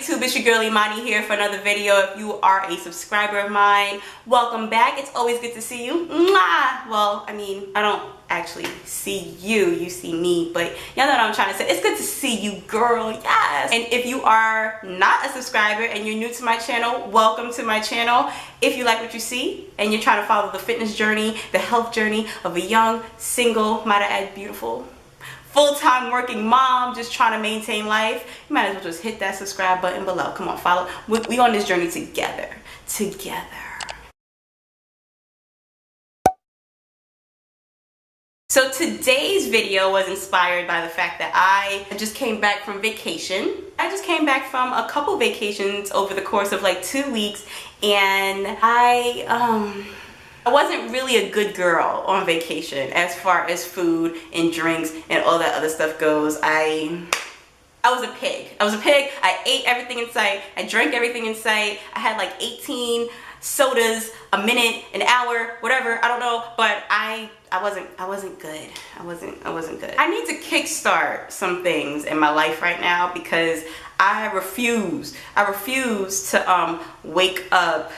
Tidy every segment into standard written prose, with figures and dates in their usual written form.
YouTube? It's your girl Imani here for another video. If you are a subscriber of mine, welcome back. It's always good to see you. Mwah! Well, I mean, I don't actually see you, you see me, but y'all know what I'm trying to say. It's good to see you, girl. Yes. And if you are not a subscriber and you're new to my channel, welcome to my channel. If you like what you see and you're trying to follow the fitness journey, the health journey of a young, single, might I add beautiful, full-time working mom just trying to maintain life, you might as well just hit that subscribe button below. Come on, follow. We on this journey together. So today's video was inspired by the fact that I just came back from vacation. I just came back from a couple vacations over the course of like 2 weeks, and I wasn't really a good girl on vacation as far as food and drinks and all that other stuff goes. I was a pig. I ate everything in sight. I drank everything in sight. I had like 18 sodas a minute, an hour, whatever, I don't know, but I wasn't good. I wasn't good. I need to kickstart some things in my life right now because I refuse to wake up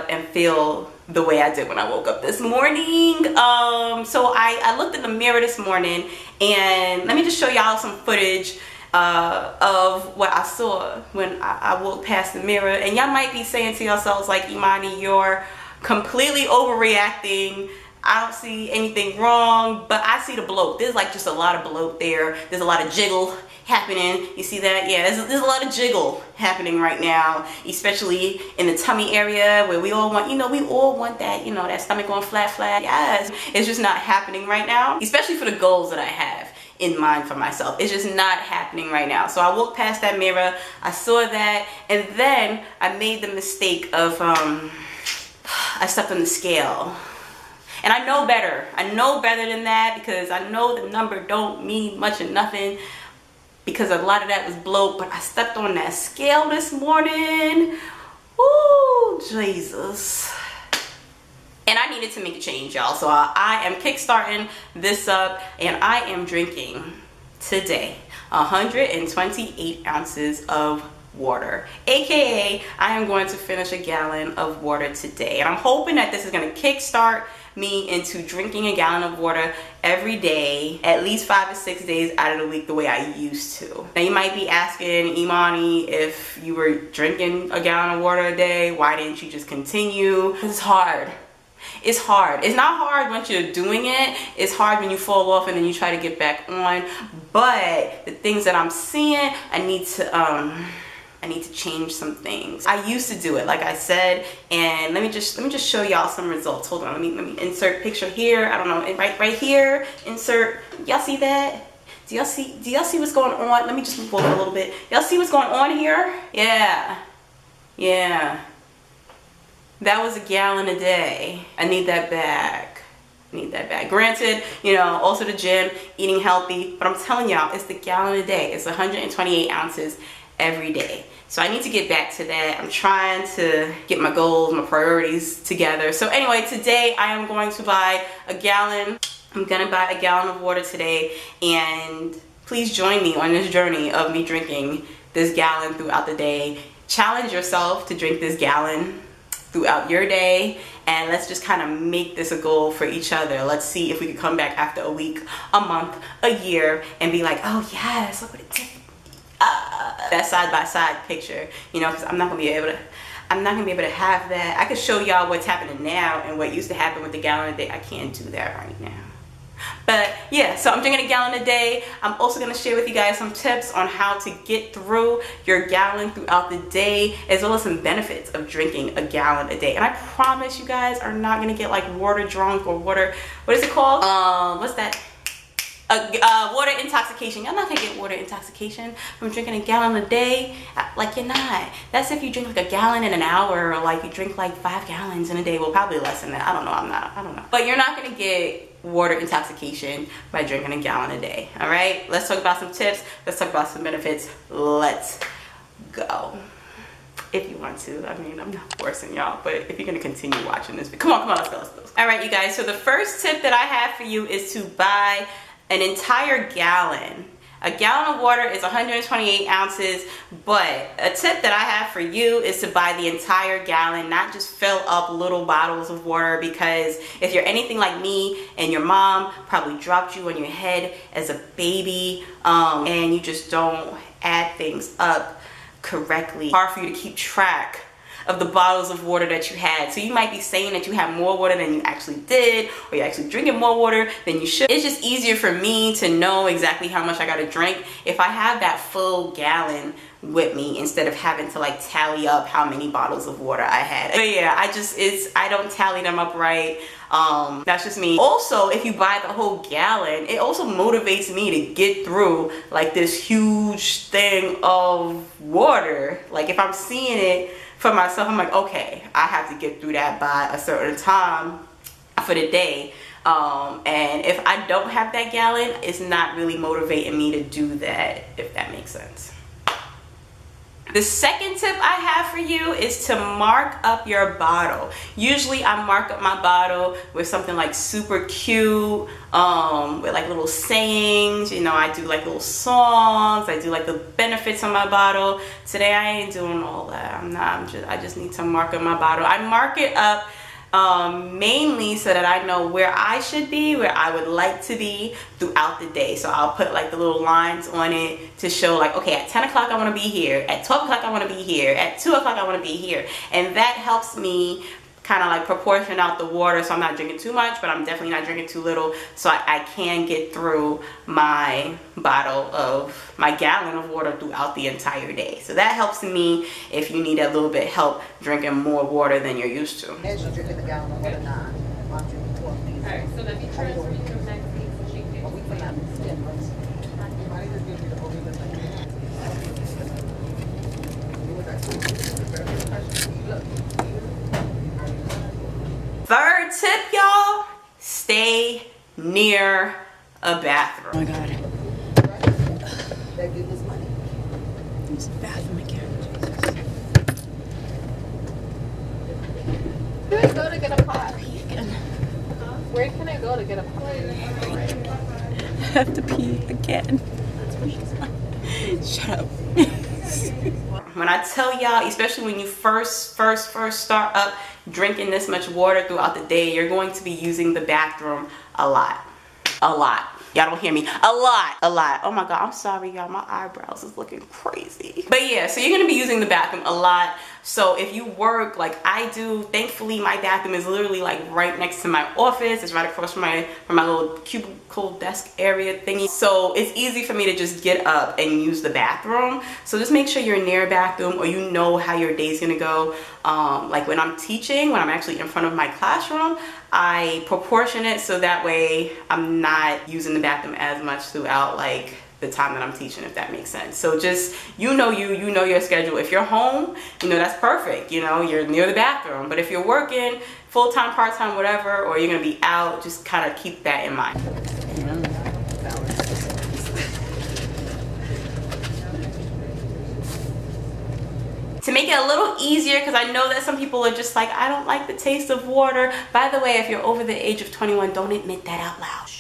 and feel the way I did when I woke up this morning. So I looked in the mirror this morning, and let me just show y'all some footage of what I saw when I walked past the mirror. And y'all might be saying to yourselves like, Imani, you're completely overreacting. I don't see anything wrong, but I see the bloat. There's like just a lot of bloat there. There's a lot of jiggle happening. You see that? Yeah, there's a lot of jiggle happening right now, especially in the tummy area where we all want, we all want that, that stomach going flat. Yes, it's just not happening right now, especially for the goals that I have in mind for myself. It's just not happening right now. So I walked past that mirror, I saw that, and then I made the mistake of, I stepped on the scale. And I know better. I know better than that, because I know the number don't mean much or nothing, because a lot of that was bloat. But I stepped on that scale this morning. Ooh, Jesus. And I needed to make a change, y'all. So I am kickstarting this up, and I am drinking today 128 ounces of water, aka I am going to finish a gallon of water today. And I'm hoping that this is going to kickstart me into drinking a gallon of water every day, at least 5 to 6 days out of the week, the way I used to. Now you might be asking, Imani, if you were drinking a gallon of water a day, why didn't you just continue? It's hard. It's hard. It's not hard once you're doing it. It's hard when you fall off and then you try to get back on. But the things that I'm seeing, I need to change some things. I used to do it, like I said, and let me just show y'all some results. Hold on, let me insert picture here. I don't know, right here. Insert. Y'all see that? Do y'all see what's going on? Let me just move over a little bit. Y'all see what's going on here? Yeah. That was a gallon a day. I need that back. Granted, also the gym, eating healthy, but I'm telling y'all, it's the gallon a day. It's 128 ounces every day. So I need to get back to that. I'm trying to get my goals, my priorities together. So anyway, today I am going to buy a gallon. I'm gonna buy a gallon of water today, and please join me on this journey of me drinking this gallon throughout the day. Challenge yourself to drink this gallon throughout your day, and let's just kind of make this a goal for each other. Let's see if we can come back after a week, a month, a year, and be like, oh yes, look what it did. That side-by-side picture, because I'm not gonna be able to have that. I could show y'all what's happening now and what used to happen with the gallon a day. I can't do that right now. But yeah, so I'm drinking a gallon a day. I'm also going to share with you guys some tips on how to get through your gallon throughout the day, as well as some benefits of drinking a gallon a day. And I promise you guys are not going to get like water drunk or water, what is it called? What's that? Water intoxication. Y'all not gonna get water intoxication from drinking a gallon a day. Like, you're not. That's if you drink like a gallon in an hour, or like you drink like 5 gallons in a day. Well, probably less than that. I don't know. I don't know. But you're not gonna get water intoxication by drinking a gallon a day. All right. Let's talk about some tips. Let's talk about some benefits. Let's go. If you want to. I mean, I'm not forcing y'all, but if you're gonna continue watching this, come on, let's go. All right, you guys. So the first tip that I have for you is to buy an entire gallon A gallon of water is 128 ounces, but a tip that I have for you is to buy the entire gallon, not just fill up little bottles of water, because if you're anything like me and your mom probably dropped you on your head as a baby, and you just don't add things up correctly, it's hard for you to keep track of the bottles of water that you had. So you might be saying that you have more water than you actually did, or you're actually drinking more water than you should. It's just easier for me to know exactly how much I gotta drink if I have that full gallon with me, instead of having to like tally up how many bottles of water I had. But yeah, I don't tally them up right. That's just me. Also, if you buy the whole gallon, it also motivates me to get through like this huge thing of water. Like if I'm seeing it for myself, I'm like, okay, I have to get through that by a certain time for the day. And if I don't have that gallon, it's not really motivating me to do that, if that makes sense. The second tip I have for you is to mark up your bottle. Usually I mark up my bottle with something like super cute, with like little sayings. You know, I do like little songs. I do like the benefits on my bottle. Today I ain't doing all that. I just need to mark up my bottle. I mark it up mainly so that I know where I should be, where I would like to be throughout the day. So I'll put like the little lines on it to show like, okay, at 10 o'clock I want to be here, at 12 o'clock I want to be here, at 2 o'clock I want to be here. And that helps me kind of like proportion out the water, so I'm not drinking too much, but I'm definitely not drinking too little, so I can get through my my gallon of water throughout the entire day. So that helps me if you need a little bit help drinking more water than you're used to. As you're drinking the gallon of water, I'm drinking 12 liters. Alright, so let me transfer you to the next week so she can Third tip, y'all, stay near a bathroom. Oh my god. That gives us money. Use the bathroom again. Where can I go to get a pot? Where can I go to get a pot? I have to pee again. Shut up. When I tell y'all, especially when you first start up drinking this much water throughout the day, you're going to be using the bathroom a lot. Y'all don't hear me. A lot. Oh my god, I'm sorry y'all, my eyebrows is looking crazy. But yeah, so you're gonna be using the bathroom a lot. So if you work like I do, thankfully my bathroom is literally like right next to my office. It's right across from my little cubicle desk area thingy. So it's easy for me to just get up and use the bathroom. So just make sure you're near a bathroom, or you know how your day's gonna go. Like when I'm teaching, when I'm actually in front of my classroom, I proportion it so that way I'm not using the bathroom as much throughout like the time that I'm teaching, if that makes sense. So just, you know your schedule. If you're home, you know, that's perfect. You know, you're near the bathroom. But if you're working full-time, part-time, whatever, or you're gonna be out, just kind of keep that in mind. To make it a little easier, because I know that some people are just like, I don't like the taste of water. By the way, if you're over the age of 21, don't admit that out loud.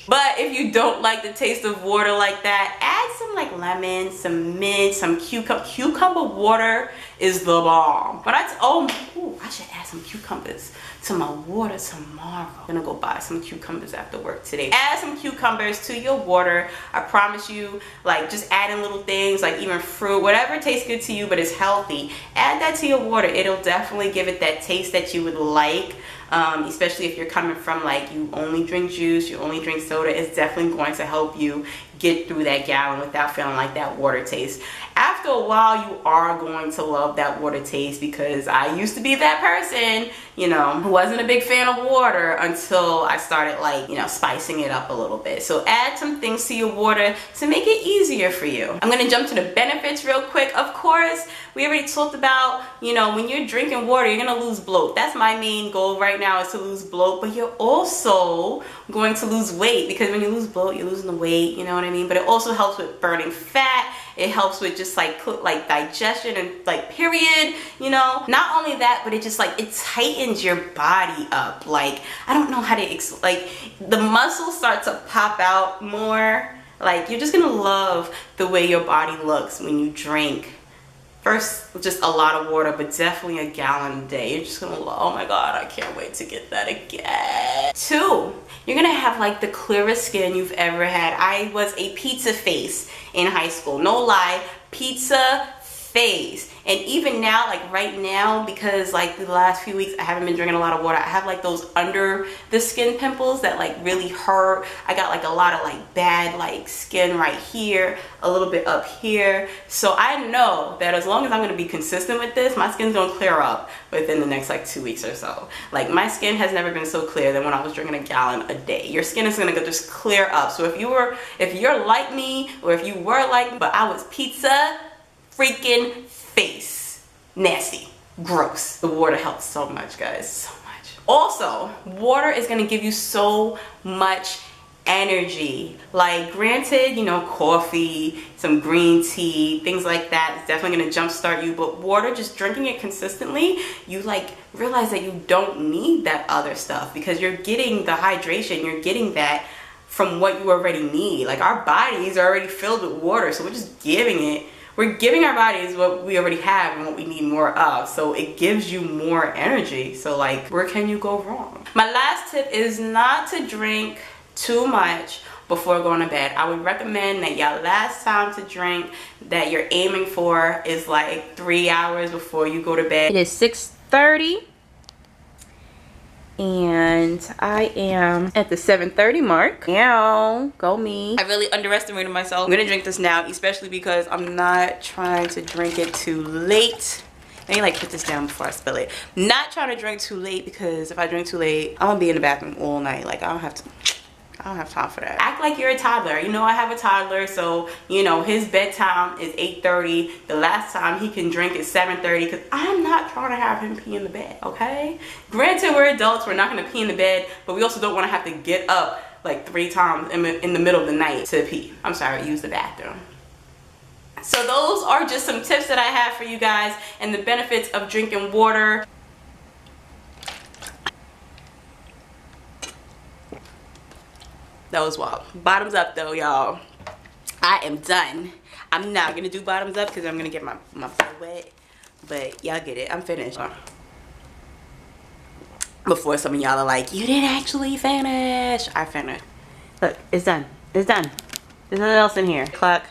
But if you don't like the taste of water like that, add some like lemon, some mint, some cucumber. Cucumber water is the bomb. But I should add some cucumbers to my water tomorrow. I'm gonna go buy some cucumbers after work today. Add some cucumbers to your water. I promise you, like just adding little things, like even fruit, whatever tastes good to you but is healthy, add that to your water. It'll definitely give it that taste that you would like. Especially if you're coming from like you only drink juice, you only drink soda, it's definitely going to help you get through that gallon without feeling like that water taste. After a while, you are going to love that water taste, because I used to be that person, you know, who wasn't a big fan of water until I started like, you know, spicing it up a little bit. So add some things to your water to make it easier for you. I'm gonna jump to the benefits real quick. Of course, we already talked about, you know, when you're drinking water, you're gonna lose bloat. That's my main goal right now, is to lose bloat, but you're also going to lose weight, because when you lose bloat, you're losing the weight, you know what I mean? But it also helps with burning fat. It helps with just like digestion and like period, you know. Not only that, but it just like it tightens your body up. Like I don't know how to like the muscles start to pop out more Like, you're just gonna love the way your body looks when you drink. First, just a lot of water, but definitely a gallon a day. You're just gonna, oh my God, I can't wait to get that again. 2, you're gonna have like the clearest skin you've ever had. I was a pizza face in high school. No lie, pizza face. And even now, like right now, because like the last few weeks I haven't been drinking a lot of water, I have like those under the skin pimples that like really hurt. I got like a lot of like bad like skin right here, a little bit up here. So I know that as long as I'm going to be consistent with this, my skin's going to clear up within the next like 2 weeks or so. Like, my skin has never been so clear than when I was drinking a gallon a day. Your skin is going to just clear up. So if you're like me, or if you were like me, but I was pizza freaking face, nasty, gross, the water helps so much, guys, so much. Also, water is going to give you so much energy. Like, granted, you know, coffee, some green tea, things like that is definitely going to jumpstart you, but water, just drinking it consistently, you like realize that you don't need that other stuff, because you're getting the hydration, you're getting that from what you already need. Like, our bodies are already filled with water, so we're just we're giving our bodies what we already have and what we need more of. So it gives you more energy. So like, where can you go wrong? My last tip is not to drink too much before going to bed. I would recommend that your last time to drink that you're aiming for is like 3 hours before you go to bed. It is 6:30. And I am at the 7:30 mark. Now, go me. I really underestimated myself. I'm gonna drink this now, especially because I'm not trying to drink it too late. Let me like put this down before I spill it. Not trying to drink too late, because if I drink too late, I'm gonna be in the bathroom all night. Like, I don't have time for that. Act like you're a toddler. You know, I have a toddler, so you know his bedtime is 8:30. The last time he can drink is 7:30, because I'm not trying to have him pee in the bed, okay? Granted, we're adults, we're not gonna pee in the bed, but we also don't want to have to get up like 3 times in the middle of the night to pee. I'm sorry, use the bathroom. So those are just some tips that I have for you guys, and the benefits of drinking water. That was wild. Bottoms up though, y'all. I am done. I'm not gonna do bottoms up because I'm gonna get my butt wet, but y'all get it. I'm finished. Before some of y'all are like, you didn't actually finish. I finished. Look, it's done. It's done. There's nothing else in here. Clock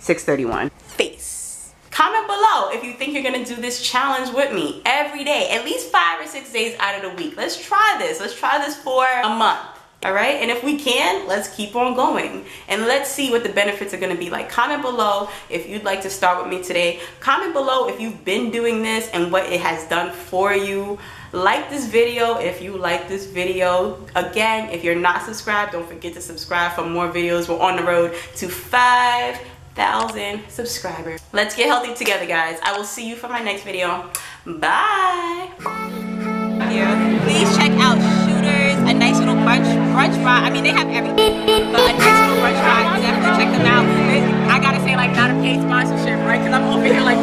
6:31. Face. Comment below if you think you're gonna do this challenge with me every day, at least 5 or 6 days out of the week. Let's try this. Let's try this for a month. All right, and if we can, let's keep on going and let's see what the benefits are going to be like. Comment below if you'd like to start with me today. Comment below if you've been doing this and what it has done for you. Like this video if you like this video. Again, if you're not subscribed, don't forget to subscribe for more videos. We're on the road to 5,000 subscribers. Let's get healthy together, guys. I will see you for my next video. Bye. Please check out Shooters, a nice little brunch ride. I mean, they have everything, but a nice little brunch ride. Definitely check them out. I gotta say, like, not a paid sponsorship, right? Because I'm over here like